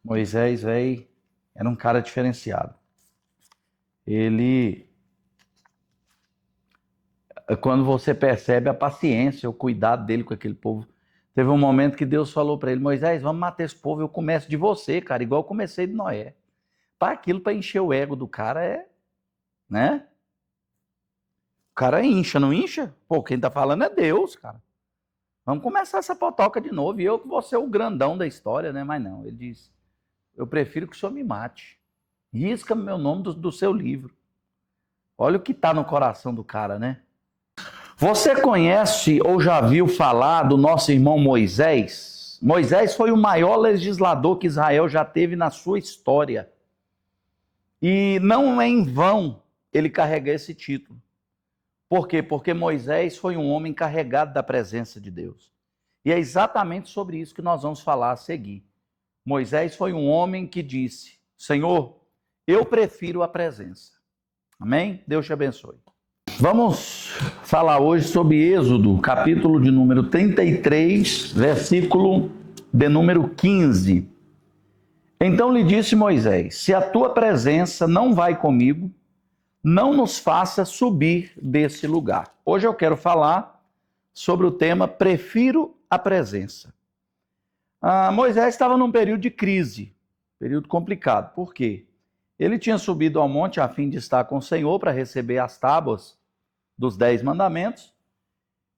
Moisés, velho, era um cara diferenciado. Ele, quando você percebe a paciência, o cuidado dele com aquele povo, teve um momento que Deus falou para ele: Moisés, vamos matar esse povo, eu começo de você, cara, igual eu comecei de Noé. Para aquilo, para encher o ego do cara né? O cara incha, não incha? Pô, quem tá falando é Deus, cara. Vamos começar essa potoca de novo. E eu que vou ser o grandão da história, né? Mas não, ele diz: eu prefiro que o senhor me mate. Risca meu nome do seu livro. Olha o que está no coração do cara, né? Você conhece ou já viu falar do nosso irmão Moisés? Moisés foi o maior legislador que Israel já teve na sua história. E não é em vão ele carregar esse título. Por quê? Porque Moisés foi um homem carregado da presença de Deus. E é exatamente sobre isso que nós vamos falar a seguir. Moisés foi um homem que disse: Senhor, eu prefiro a presença. Amém? Deus te abençoe. Vamos falar hoje sobre Êxodo, capítulo de número 33, versículo de número 15. Então lhe disse Moisés: se a tua presença não vai comigo, não nos faça subir desse lugar. Hoje eu quero falar sobre o tema prefiro a presença. Moisés estava num período de crise, período complicado. Por quê? Ele tinha subido ao monte a fim de estar com o Senhor para receber as tábuas dos 10 mandamentos.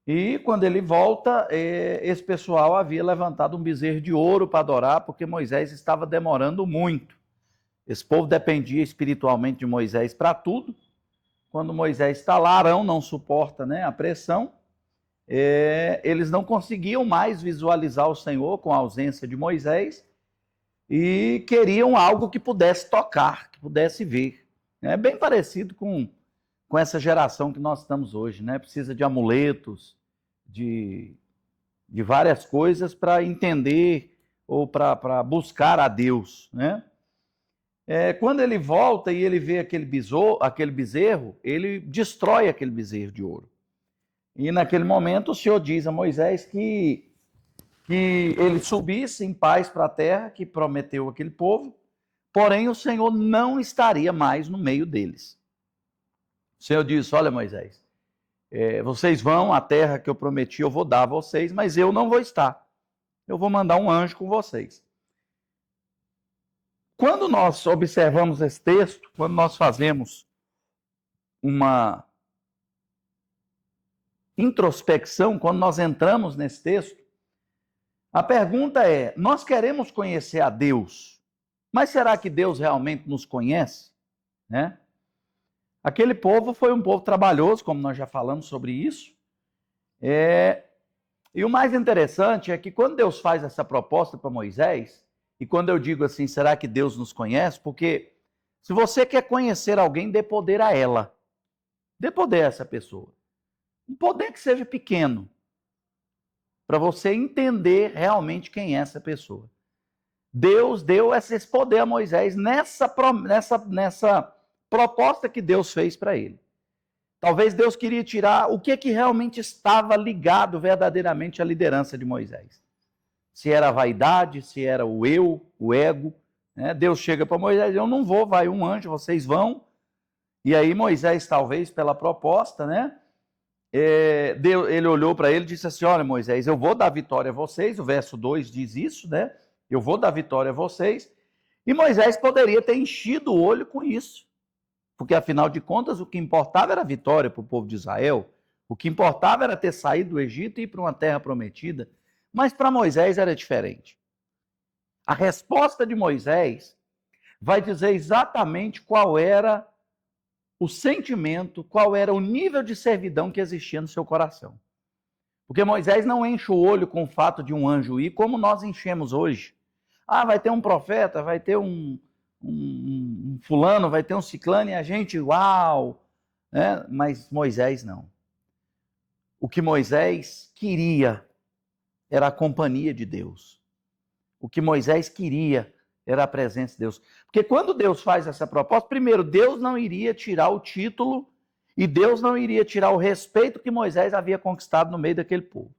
E quando ele volta, esse pessoal havia levantado um bezerro de ouro para adorar, porque Moisés estava demorando muito. Esse povo dependia espiritualmente de Moisés para tudo. Quando Moisés está lá, Arão não suporta, né, a pressão. Eles não conseguiam mais visualizar o Senhor com a ausência de Moisés e queriam algo que pudesse tocar, que pudesse ver. É bem parecido com essa geração que nós estamos hoje, né? Precisa de amuletos, de várias coisas para entender ou para buscar a Deus, né? Quando ele volta e ele vê aquele bezerro, ele destrói aquele bezerro de ouro. E naquele momento o Senhor diz a Moisés que ele subisse em paz para a terra, que prometeu aquele povo, porém o Senhor não estaria mais no meio deles. O Senhor disse: olha, Moisés, vocês vão à terra que eu prometi, eu vou dar a vocês, mas eu não vou estar. Eu vou mandar um anjo com vocês. Quando nós observamos esse texto, quando nós fazemos uma introspecção, quando nós entramos nesse texto, a pergunta é: nós queremos conhecer a Deus, mas será que Deus realmente nos conhece? Né? Aquele povo foi um povo trabalhoso, como nós já falamos sobre isso. E o mais interessante é que quando Deus faz essa proposta para Moisés, e quando eu digo assim, será que Deus nos conhece? Porque se você quer conhecer alguém, dê poder a ela. Dê poder a essa pessoa. Um poder que seja pequeno, para você entender realmente quem é essa pessoa. Deus deu esse poder a Moisés nessa proposta que Deus fez para ele. Talvez Deus queria tirar o que realmente estava ligado verdadeiramente à liderança de Moisés. Se era a vaidade, se era o eu, o ego. Né? Deus chega para Moisés: eu não vou, vai um anjo, vocês vão. E aí Moisés, talvez pela proposta, né? Ele olhou para ele e disse assim: olha, Moisés, eu vou dar vitória a vocês. O verso 2 diz isso, né? Eu vou dar vitória a vocês. E Moisés poderia ter enchido o olho com isso. Porque, afinal de contas, o que importava era a vitória para o povo de Israel. O que importava era ter saído do Egito e ir para uma terra prometida. Mas para Moisés era diferente. A resposta de Moisés vai dizer exatamente qual era o sentimento, qual era o nível de servidão que existia no seu coração. Porque Moisés não enche o olho com o fato de um anjo ir como nós enchemos hoje. Vai ter um profeta, vai ter um fulano, vai ter um ciclano, e a gente, uau! Né? Mas Moisés não. O que Moisés queria era a companhia de Deus. O que Moisés queria era a presença de Deus. Porque quando Deus faz essa proposta, primeiro, Deus não iria tirar o título e Deus não iria tirar o respeito que Moisés havia conquistado no meio daquele povo.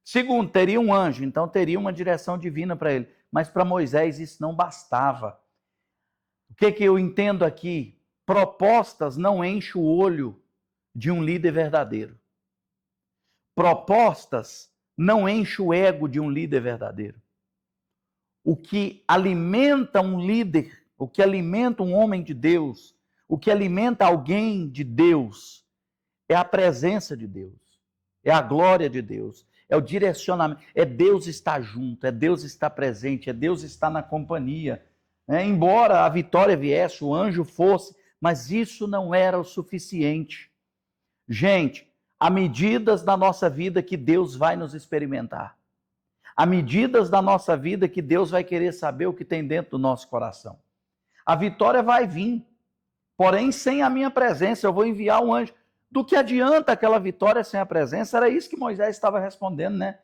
Segundo, teria um anjo, então teria uma direção divina para ele. Mas para Moisés isso não bastava. O que eu entendo aqui? Propostas não enchem o olho de um líder verdadeiro. Propostas não enchem o ego de um líder verdadeiro. O que alimenta um líder, o que alimenta um homem de Deus, o que alimenta alguém de Deus, é a presença de Deus, é a glória de Deus, é o direcionamento, é Deus estar junto, é Deus estar presente, é Deus estar na companhia. Embora a vitória viesse, o anjo fosse, mas isso não era o suficiente. Gente, há medidas da nossa vida que Deus vai nos experimentar. Há medidas da nossa vida que Deus vai querer saber o que tem dentro do nosso coração. A vitória vai vir, porém sem a minha presença, eu vou enviar um anjo. Do que adianta aquela vitória sem a presença? Era isso que Moisés estava respondendo, né?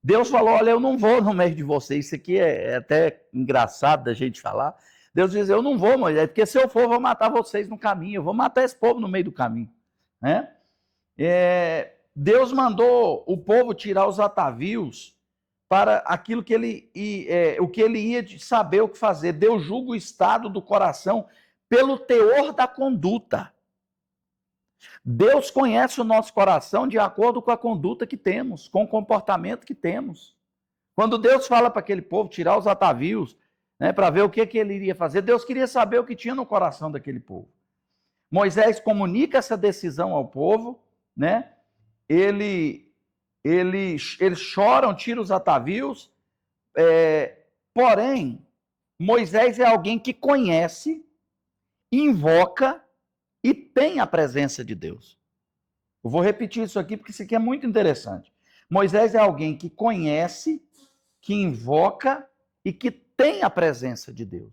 Deus falou, olha, eu não vou no meio de vocês. Isso aqui é até engraçado da gente falar. Deus diz, eu não vou, Moisés, porque se eu for, eu vou matar vocês no caminho. Eu vou matar esse povo no meio do caminho. Né? Deus mandou o povo tirar os atavios para aquilo que o que ele ia saber o que fazer. Deus julga o estado do coração pelo teor da conduta. Deus conhece o nosso coração de acordo com a conduta que temos, com o comportamento que temos. Quando Deus fala para aquele povo tirar os atavios, né, para ver o que ele iria fazer, Deus queria saber o que tinha no coração daquele povo. Moisés comunica essa decisão ao povo, né? Eles choram, tiram os atavios, porém, Moisés é alguém que conhece, invoca e tem a presença de Deus. Eu vou repetir isso aqui porque isso aqui é muito interessante. Moisés é alguém que conhece, que invoca e que tem a presença de Deus.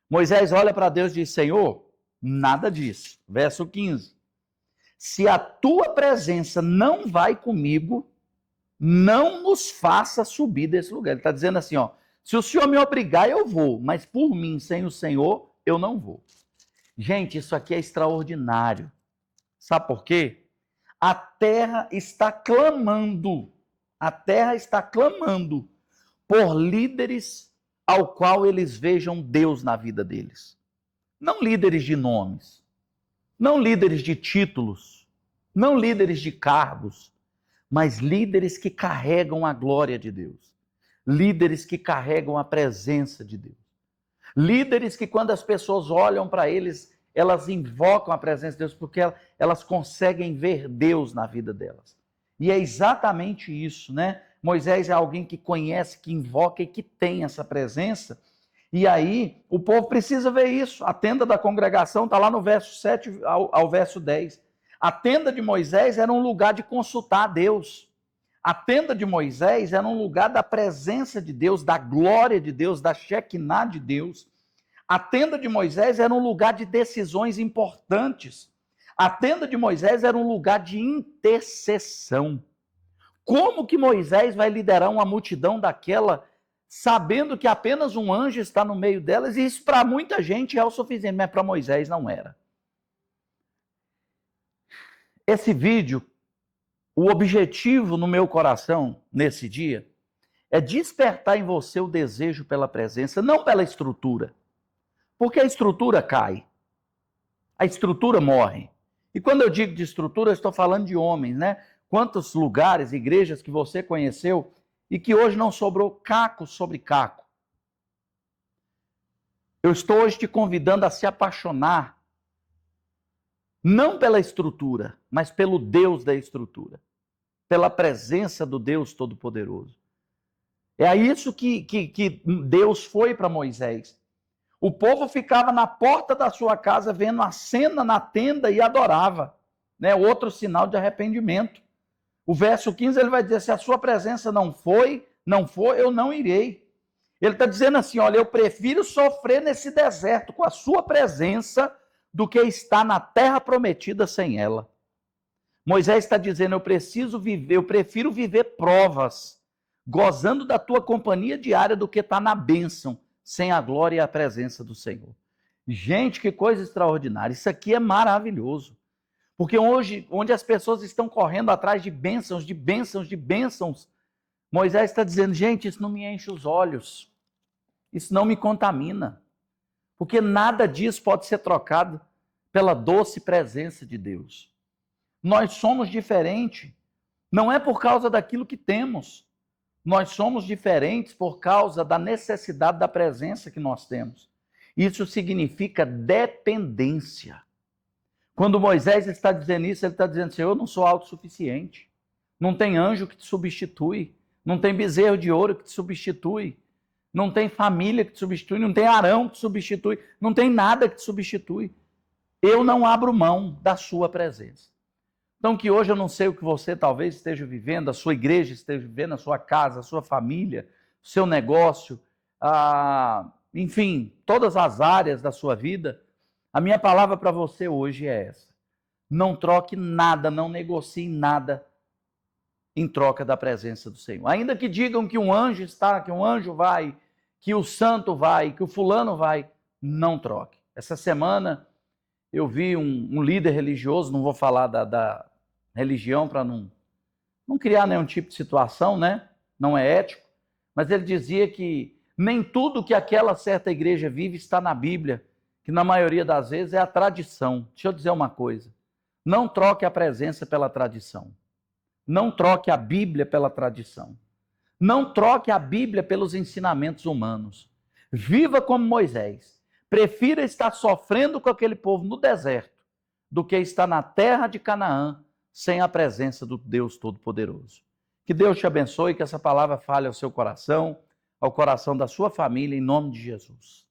Moisés olha para Deus e diz, Senhor, nada disso. Verso 15. Se a tua presença não vai comigo, não nos faça subir desse lugar. Ele está dizendo assim, ó, se o Senhor me obrigar, eu vou, mas por mim, sem o Senhor, eu não vou. Gente, isso aqui é extraordinário. Sabe por quê? A terra está clamando por líderes ao qual eles vejam Deus na vida deles. Não líderes de nomes, não líderes de títulos, não líderes de cargos, mas líderes que carregam a glória de Deus. Líderes que carregam a presença de Deus. Líderes que quando as pessoas olham para eles, elas invocam a presença de Deus porque elas conseguem ver Deus na vida delas. E é exatamente isso, né? Moisés é alguém que conhece, que invoca e que tem essa presença. E aí, o povo precisa ver isso. A tenda da congregação está lá no verso 7 ao verso 10. A tenda de Moisés era um lugar de consultar a Deus. A tenda de Moisés era um lugar da presença de Deus, da glória de Deus, da Shekinah de Deus. A tenda de Moisés era um lugar de decisões importantes. A tenda de Moisés era um lugar de intercessão. Como que Moisés vai liderar uma multidão daquela, sabendo que apenas um anjo está no meio delas? E isso para muita gente é o suficiente, mas para Moisés não era. Esse vídeo, o objetivo no meu coração, nesse dia, é despertar em você o desejo pela presença, não pela estrutura. Porque a estrutura cai. A estrutura morre. E quando eu digo de estrutura, eu estou falando de homens, né? Quantos lugares, igrejas que você conheceu e que hoje não sobrou caco sobre caco. Eu estou hoje te convidando a se apaixonar, não pela estrutura, mas pelo Deus da estrutura. Pela presença do Deus Todo-Poderoso. É a isso que Deus foi para Moisés. O povo ficava na porta da sua casa vendo a cena na tenda e adorava. Né? Outro sinal de arrependimento. O verso 15 ele vai dizer, se a sua presença não for, eu não irei. Ele está dizendo assim, olha, eu prefiro sofrer nesse deserto com a sua presença do que estar na terra prometida sem ela. Moisés está dizendo, eu prefiro viver provas, gozando da tua companhia diária do que estar na bênção, sem a glória e a presença do Senhor. Gente, que coisa extraordinária. Isso aqui é maravilhoso. Porque hoje, onde as pessoas estão correndo atrás de bênçãos, Moisés está dizendo, gente, isso não me enche os olhos. Isso não me contamina, porque nada disso pode ser trocado pela doce presença de Deus. Nós somos diferentes, não é por causa daquilo que temos, nós somos diferentes por causa da necessidade da presença que nós temos. Isso significa dependência. Quando Moisés está dizendo isso, ele está dizendo assim, eu não sou autossuficiente, não tem anjo que te substitui, não tem bezerro de ouro que te substitui, não tem família que te substitui, não tem Arão que te substitui, não tem nada que te substitui. Eu não abro mão da sua presença. Então que hoje eu não sei o que você talvez esteja vivendo, a sua igreja esteja vivendo, a sua casa, a sua família, o seu negócio, enfim, todas as áreas da sua vida. A minha palavra para você hoje é essa. Não troque nada, não negocie nada em troca da presença do Senhor. Ainda que digam que um anjo está, que um anjo vai, que o santo vai, que o fulano vai, não troque. Essa semana eu vi um líder religioso, não vou falar da religião para não criar nenhum tipo de situação, né? Não é ético, mas ele dizia que nem tudo que aquela certa igreja vive está na Bíblia, que na maioria das vezes é a tradição. Deixa eu dizer uma coisa, não troque a presença pela tradição. Não troque a Bíblia pela tradição. Não troque a Bíblia pelos ensinamentos humanos. Viva como Moisés. Prefira estar sofrendo com aquele povo no deserto do que estar na terra de Canaã sem a presença do Deus Todo-Poderoso. Que Deus te abençoe, que essa palavra fale ao seu coração, ao coração da sua família, em nome de Jesus.